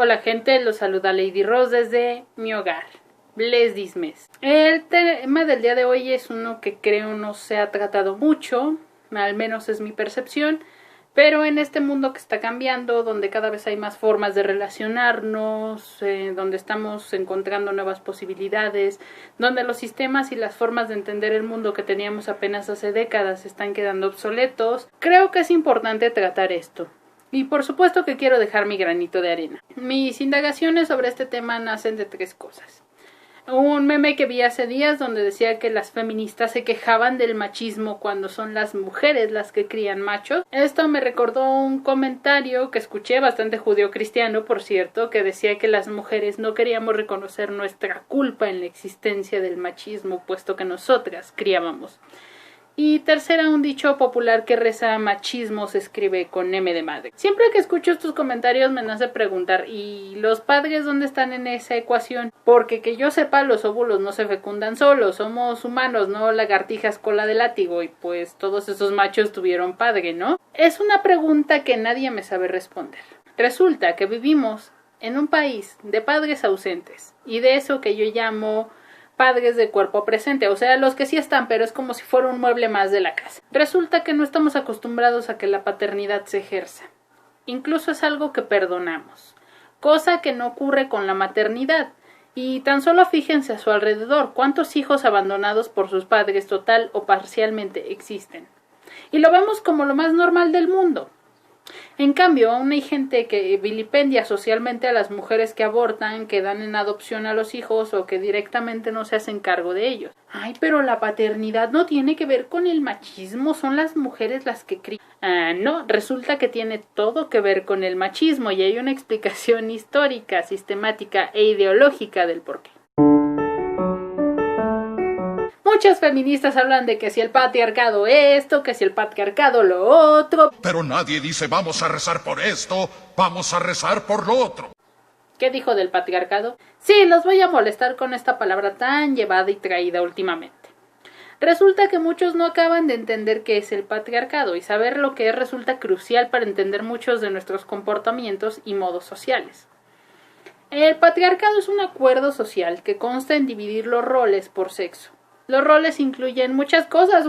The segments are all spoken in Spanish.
Hola gente, los saluda Lady Rose desde mi hogar. Bless this mess. El tema del día de hoy es uno que creo no se ha tratado mucho, al menos es mi percepción, pero en este mundo que está cambiando, donde cada vez hay más formas de relacionarnos, donde estamos encontrando nuevas posibilidades, donde los sistemas y las formas de entender el mundo que teníamos apenas hace décadas están quedando obsoletos, creo que es importante tratar esto. Y por supuesto que quiero dejar mi granito de arena. Mis indagaciones sobre este tema nacen de tres cosas. Un meme que vi hace días donde decía que las feministas se quejaban del machismo cuando son las mujeres las que crían machos. Esto me recordó un comentario que escuché bastante judeocristiano, por cierto, que decía que las mujeres no queríamos reconocer nuestra culpa en la existencia del machismo, puesto que nosotras criábamos. Y tercera, un dicho popular que reza: machismo se escribe con M de madre. Siempre que escucho estos comentarios me nace preguntar, ¿y los padres dónde están en esa ecuación? Porque que yo sepa, los óvulos no se fecundan solos, somos humanos, no lagartijas cola de látigo, y pues todos esos machos tuvieron padre, ¿no? Es una pregunta que nadie me sabe responder. Resulta que vivimos en un país de padres ausentes, y de eso que yo llamo padres de cuerpo presente, o sea, los que sí están, pero es como si fuera un mueble más de la casa. Resulta que no estamos acostumbrados a que la paternidad se ejerza. Incluso es algo que perdonamos, cosa que no ocurre con la maternidad. Y tan solo fíjense a su alrededor, cuántos hijos abandonados por sus padres total o parcialmente existen. Y lo vemos como lo más normal del mundo. En cambio, aún hay gente que vilipendia socialmente a las mujeres que abortan, que dan en adopción a los hijos o que directamente no se hacen cargo de ellos. Ay, pero la paternidad no tiene que ver con el machismo, son las mujeres las que crían. No, resulta que tiene todo que ver con el machismo y hay una explicación histórica, sistemática e ideológica del porqué. Muchas feministas hablan de que si el patriarcado esto, que si el patriarcado lo otro. Pero nadie dice vamos a rezar por esto, vamos a rezar por lo otro. ¿Qué dijo del patriarcado? Sí, los voy a molestar con esta palabra tan llevada y traída últimamente. Resulta que muchos no acaban de entender qué es el patriarcado y saber lo que es resulta crucial para entender muchos de nuestros comportamientos y modos sociales. El patriarcado es un acuerdo social que consta en dividir los roles por sexo. Los roles incluyen muchas cosas.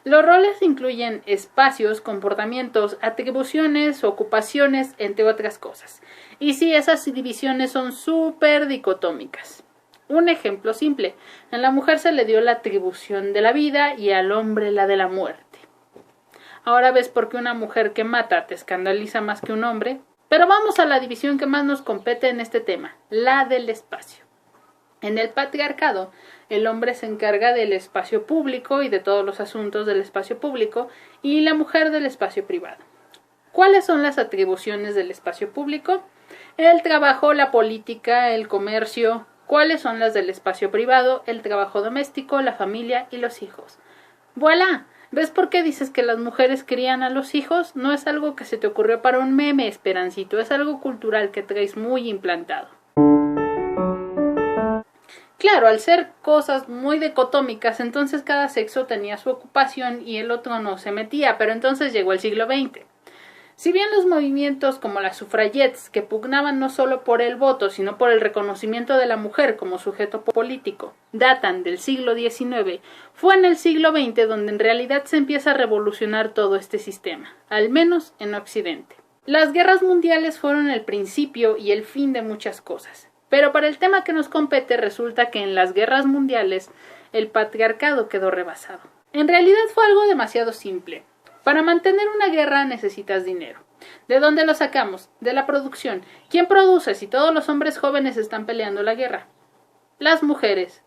Los roles incluyen espacios, comportamientos, atribuciones, ocupaciones, entre otras cosas. Y sí, esas divisiones son súper dicotómicas. Un ejemplo simple. A la mujer se le dio la atribución de la vida y al hombre la de la muerte. Ahora ves por qué una mujer que mata te escandaliza más que un hombre. Pero vamos a la división que más nos compete en este tema, la del espacio. En el patriarcado, el hombre se encarga del espacio público y de todos los asuntos del espacio público y la mujer del espacio privado. ¿Cuáles son las atribuciones del espacio público? El trabajo, la política, el comercio. ¿Cuáles son las del espacio privado? El trabajo doméstico, la familia y los hijos. ¡Voilá! ¿Ves por qué dices que las mujeres crían a los hijos? No es algo que se te ocurrió para un meme, Esperancito, es algo cultural que traes muy implantado. Claro, al ser cosas muy dicotómicas, entonces cada sexo tenía su ocupación y el otro no se metía, pero entonces llegó el siglo XX. Si bien los movimientos como las sufragettes, que pugnaban no solo por el voto, sino por el reconocimiento de la mujer como sujeto político, datan del siglo XIX, fue en el siglo XX donde en realidad se empieza a revolucionar todo este sistema, al menos en Occidente. Las guerras mundiales fueron el principio y el fin de muchas cosas. Pero para el tema que nos compete resulta que en las guerras mundiales el patriarcado quedó rebasado. En realidad fue algo demasiado simple. Para mantener una guerra necesitas dinero. ¿De dónde lo sacamos? De la producción. ¿Quién produce si todos los hombres jóvenes están peleando la guerra? Las mujeres.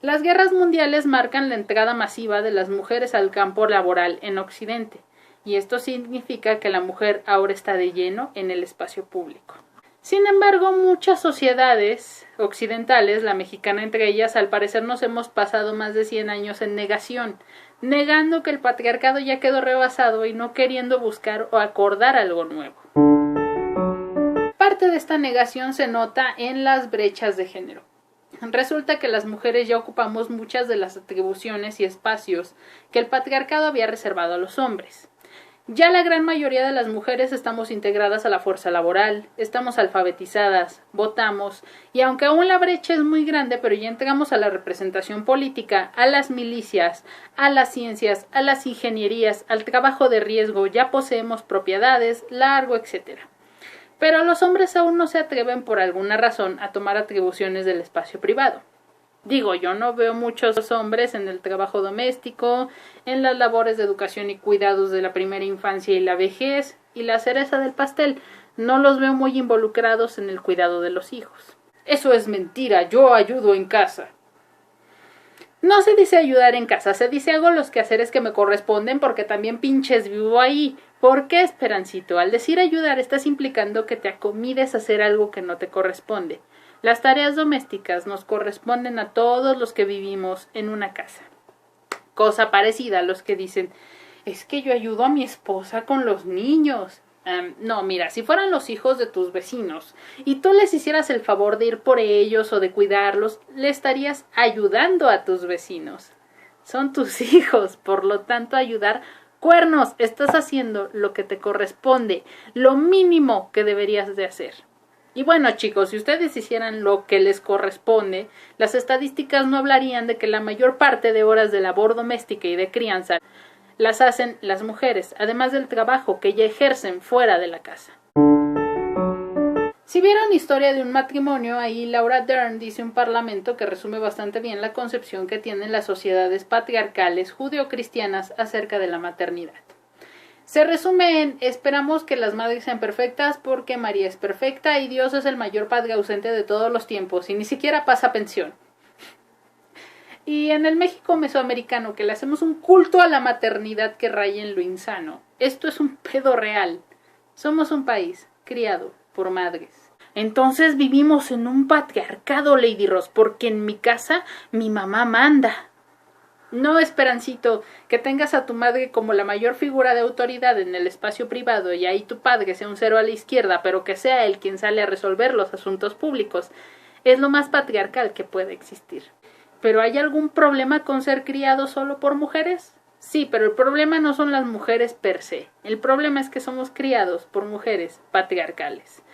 Las guerras mundiales marcan la entrada masiva de las mujeres al campo laboral en Occidente. Y esto significa que la mujer ahora está de lleno en el espacio público. Sin embargo, muchas sociedades occidentales, la mexicana entre ellas, al parecer nos hemos pasado más de 100 años en negación, negando que el patriarcado ya quedó rebasado y no queriendo buscar o acordar algo nuevo. Parte de esta negación se nota en las brechas de género. Resulta que las mujeres ya ocupamos muchas de las atribuciones y espacios que el patriarcado había reservado a los hombres. Ya la gran mayoría de las mujeres estamos integradas a la fuerza laboral, estamos alfabetizadas, votamos, y aunque aún la brecha es muy grande, pero ya entramos a la representación política, a las milicias, a las ciencias, a las ingenierías, al trabajo de riesgo, ya poseemos propiedades, largo, etcétera. Pero los hombres aún no se atreven por alguna razón a tomar atribuciones del espacio privado. Digo, yo no veo muchos hombres en el trabajo doméstico, en las labores de educación y cuidados de la primera infancia y la vejez, y la cereza del pastel, no los veo muy involucrados en el cuidado de los hijos. Eso es mentira, yo ayudo en casa. No se dice ayudar en casa, se dice hago los quehaceres que me corresponden porque también pinches vivo ahí. ¿Por qué, Esperancito? Al decir ayudar estás implicando que te acomides a hacer algo que no te corresponde. Las tareas domésticas nos corresponden a todos los que vivimos en una casa. Cosa parecida a los que dicen, es que yo ayudo a mi esposa con los niños. No, mira, si fueran los hijos de tus vecinos y tú les hicieras el favor de ir por ellos o de cuidarlos, le estarías ayudando a tus vecinos. Son tus hijos, por lo tanto ayudar, cuernos, estás haciendo lo que te corresponde, lo mínimo que deberías de hacer. Y bueno, chicos, si ustedes hicieran lo que les corresponde, las estadísticas no hablarían de que la mayor parte de horas de labor doméstica y de crianza las hacen las mujeres, además del trabajo que ya ejercen fuera de la casa. Si vieron Historia de un matrimonio, ahí Laura Dern dice un parlamento que resume bastante bien la concepción que tienen las sociedades patriarcales judeocristianas acerca de la maternidad. Se resume en, esperamos que las madres sean perfectas porque María es perfecta y Dios es el mayor padre ausente de todos los tiempos y ni siquiera pasa pensión. Y en el México mesoamericano, que le hacemos un culto a la maternidad que raya en lo insano, esto es un pedo real. Somos un país criado por madres. Entonces vivimos en un patriarcado, Lady Rose, porque en mi casa mi mamá manda. No, Esperancito, que tengas a tu madre como la mayor figura de autoridad en el espacio privado y ahí tu padre sea un cero a la izquierda, pero que sea él quien sale a resolver los asuntos públicos, es lo más patriarcal que puede existir. ¿Pero hay algún problema con ser criado solo por mujeres? Sí, pero el problema no son las mujeres per se. El problema es que somos criados por mujeres patriarcales.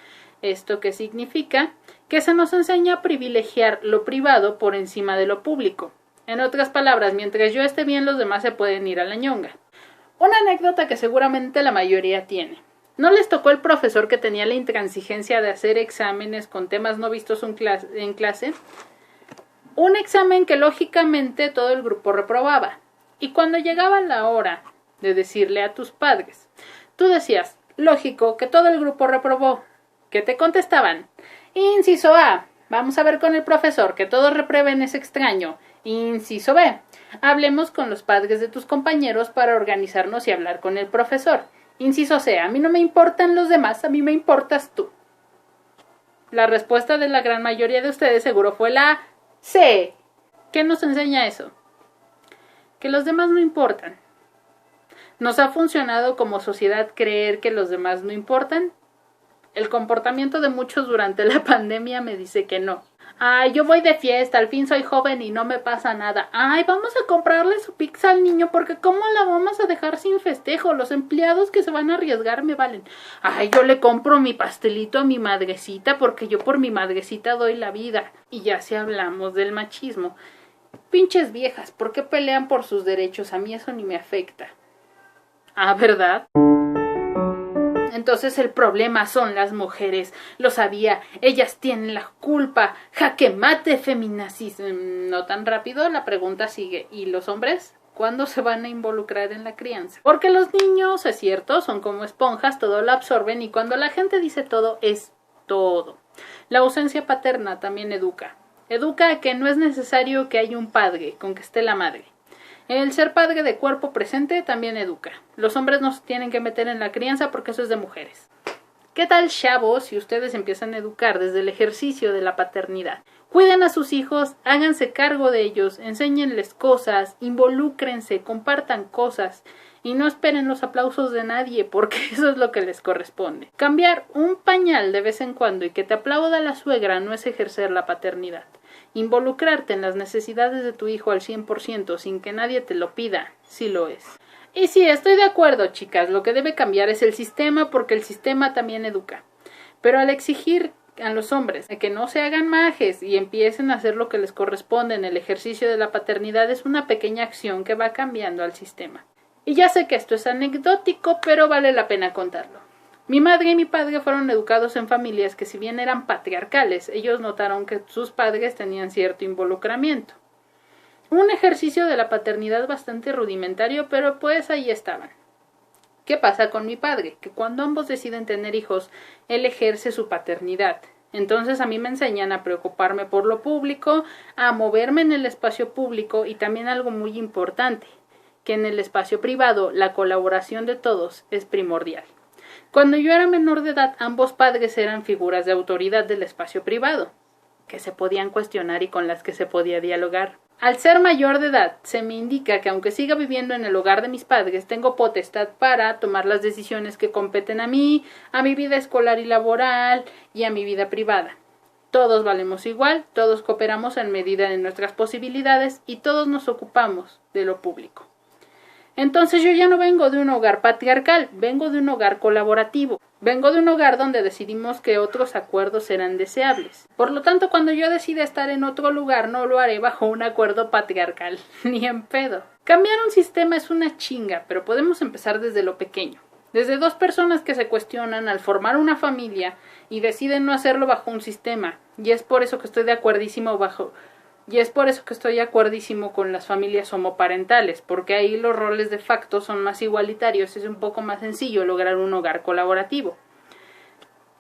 ¿Esto qué significa? Que se nos enseña a privilegiar lo privado por encima de lo público. En otras palabras, mientras yo esté bien, los demás se pueden ir a la ñonga. Una anécdota que seguramente la mayoría tiene. ¿No les tocó el profesor que tenía la intransigencia de hacer exámenes con temas no vistos en clase? Un examen que lógicamente todo el grupo reprobaba. Y cuando llegaba la hora de decirle a tus padres, tú decías, lógico, que todo el grupo reprobó. ¿Qué te contestaban? Inciso A, vamos a ver con el profesor, que todos reprueben es extraño. Inciso B, hablemos con los padres de tus compañeros para organizarnos y hablar con el profesor. Inciso C, a mí no me importan los demás, a mí me importas tú. La respuesta de la gran mayoría de ustedes seguro fue la C. ¿Qué nos enseña eso? Que los demás no importan. ¿Nos ha funcionado como sociedad creer que los demás no importan? El comportamiento de muchos durante la pandemia me dice que no. Ay, yo voy de fiesta, al fin soy joven y no me pasa nada. Ay, vamos a comprarle su pizza al niño porque ¿cómo la vamos a dejar sin festejo? Los empleados que se van a arriesgar me valen. Ay, yo le compro mi pastelito a mi madrecita porque yo por mi madrecita doy la vida. Y ya si hablamos del machismo. Pinches viejas, ¿por qué pelean por sus derechos? A mí eso ni me afecta. Ah, ¿verdad? Entonces el problema son las mujeres. Lo sabía, ellas tienen la culpa. Jaque mate, feminazis. No tan rápido, la pregunta sigue. ¿Y los hombres? ¿Cuándo se van a involucrar en la crianza? Porque los niños, es cierto, son como esponjas, todo lo absorben y cuando la gente dice todo, es todo. La ausencia paterna también educa. Educa a que no es necesario que haya un padre, con que esté la madre. El ser padre de cuerpo presente también educa. Los hombres no se tienen que meter en la crianza porque eso es de mujeres. ¿Qué tal, chavos, si ustedes empiezan a educar desde el ejercicio de la paternidad? Cuiden a sus hijos, háganse cargo de ellos, enséñenles cosas, involúcrense, compartan cosas y no esperen los aplausos de nadie porque eso es lo que les corresponde. Cambiar un pañal de vez en cuando y que te aplauda la suegra no es ejercer la paternidad. Involucrarte en las necesidades de tu hijo al 100% sin que nadie te lo pida, sí lo es. Y sí, estoy de acuerdo, chicas, lo que debe cambiar es el sistema porque el sistema también educa. Pero al exigir a los hombres que no se hagan majes y empiecen a hacer lo que les corresponde en el ejercicio de la paternidad es una pequeña acción que va cambiando al sistema. Y ya sé que esto es anecdótico, pero vale la pena contarlo. Mi madre y mi padre fueron educados en familias que si bien eran patriarcales, ellos notaron que sus padres tenían cierto involucramiento. Un ejercicio de la paternidad bastante rudimentario, pero pues ahí estaban. ¿Qué pasa con mi padre? Que cuando ambos deciden tener hijos, él ejerce su paternidad. Entonces a mí me enseñan a preocuparme por lo público, a moverme en el espacio público y también algo muy importante, que en el espacio privado la colaboración de todos es primordial. Cuando yo era menor de edad, ambos padres eran figuras de autoridad del espacio privado, que se podían cuestionar y con las que se podía dialogar. Al ser mayor de edad, se me indica que aunque siga viviendo en el hogar de mis padres, tengo potestad para tomar las decisiones que competen a mí, a mi vida escolar y laboral y a mi vida privada. Todos valemos igual, todos cooperamos en medida de nuestras posibilidades y todos nos ocupamos de lo público. Entonces yo ya no vengo de un hogar patriarcal, vengo de un hogar colaborativo. Vengo de un hogar donde decidimos que otros acuerdos serán deseables. Por lo tanto, cuando yo decida estar en otro lugar, no lo haré bajo un acuerdo patriarcal, ni en pedo. Cambiar un sistema es una chinga, pero podemos empezar desde lo pequeño. Desde dos personas que se cuestionan al formar una familia y deciden no hacerlo bajo un sistema. Y es por eso que estoy de acuerdísimo con las familias homoparentales, porque ahí los roles de facto son más igualitarios, es un poco más sencillo lograr un hogar colaborativo.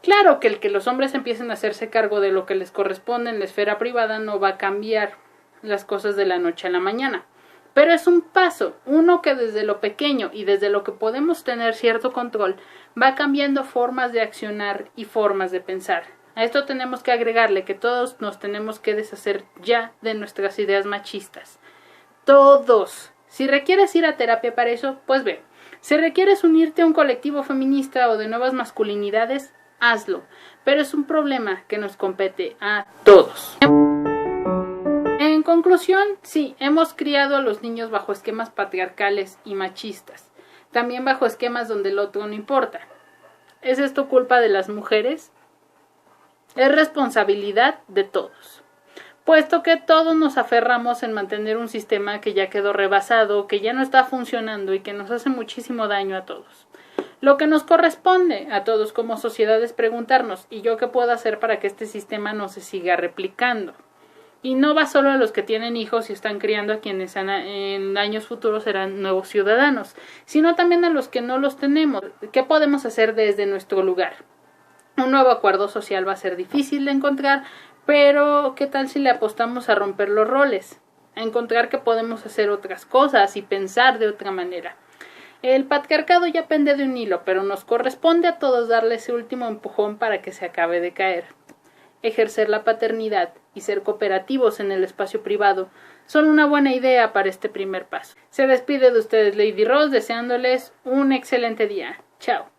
Claro que el que los hombres empiecen a hacerse cargo de lo que les corresponde en la esfera privada no va a cambiar las cosas de la noche a la mañana, pero es un paso, uno que desde lo pequeño y desde lo que podemos tener cierto control va cambiando formas de accionar y formas de pensar. A esto tenemos que agregarle que todos nos tenemos que deshacer ya de nuestras ideas machistas. Todos. Si requieres ir a terapia para eso, pues ve. Si requieres unirte a un colectivo feminista o de nuevas masculinidades, hazlo. Pero es un problema que nos compete a todos. En conclusión, sí, hemos criado a los niños bajo esquemas patriarcales y machistas. También bajo esquemas donde el otro no importa. ¿Es esto culpa de las mujeres? Es responsabilidad de todos, puesto que todos nos aferramos en mantener un sistema que ya quedó rebasado, que ya no está funcionando y que nos hace muchísimo daño a todos. Lo que nos corresponde a todos como sociedad es preguntarnos, ¿y yo qué puedo hacer para que este sistema no se siga replicando? Y no va solo a los que tienen hijos y están criando a quienes en años futuros serán nuevos ciudadanos, sino también a los que no los tenemos. ¿Qué podemos hacer desde nuestro lugar? Un nuevo acuerdo social va a ser difícil de encontrar, pero ¿qué tal si le apostamos a romper los roles? A encontrar que podemos hacer otras cosas y pensar de otra manera. El patriarcado ya pende de un hilo, pero nos corresponde a todos darle ese último empujón para que se acabe de caer. Ejercer la paternidad y ser cooperativos en el espacio privado son una buena idea para este primer paso. Se despide de ustedes Lady Rose deseándoles un excelente día. Chao.